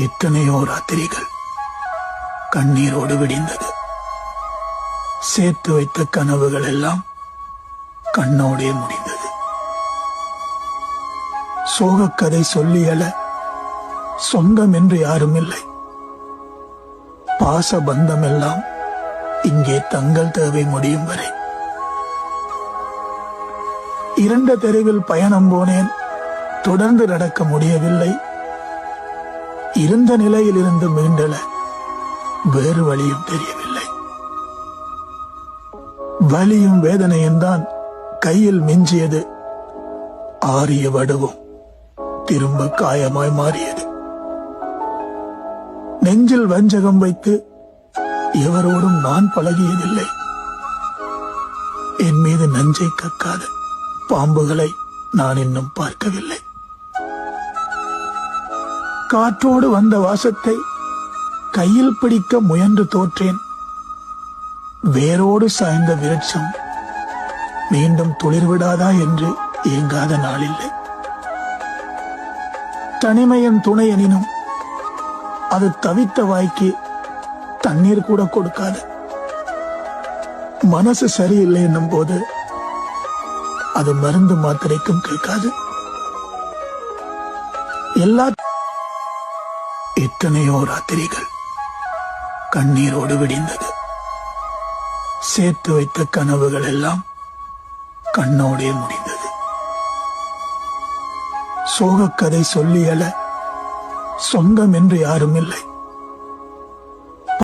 எத்தனையோ ராத்திரிகள் கண்ணீரோடு விடிந்தது. சேர்த்து வைத்த கனவுகள் எல்லாம் கண்ணோடே முடிந்தது. சோகக்கதை சொல்லியல சொந்தம் என்று யாரும் இல்லை. பாச பந்தம் எல்லாம் இங்கே தங்கள் தேவை முடியும் வரை. இருண்ட தெருவில் பயணம் போனேன், தொடர்ந்து நடக்க முடியவில்லை. இருந்த நிலையில் இருந்து மீண்டல வேறு வழியும் தெரியவில்லை. வலியும் வேதனையும் தான் கையில் மிஞ்சியது. ஆரிய வடுவும் திரும்ப காயமாய் மாறியது. நெஞ்சில் வஞ்சகம் வைத்து எவரோடும் நான் பழகியதில்லை. என் மீது நஞ்சை கக்காத பாம்புகளை நான் இன்னும் பார்க்கவில்லை. காற்றோடு வந்த வாசத்தை கையில் பிடிக்க முயன்று தோற்றேன். வேரோடு சாய்ந்த விருட்சம் மீண்டும் துளிர்விடாதா என்று ஏங்காத நாளில்லை. தனிமையின் துணை எனினும் அது தவித்த வாய்க்கு தண்ணீர் கூட கொடுக்காது. மனசு சரியில்லை என்னும் போது அது மருந்து மாத்திரைக்கும் கேட்காது. எத்தனையோ ராத்திரிகள் கண்ணீரோடு விடிந்தது. சேர்த்து வைத்த கனவுகள் எல்லாம் கண்ணோடே முடிந்தது. சோகக்கதை சொல்லியல சொந்தம் என்று யாரும் இல்லை.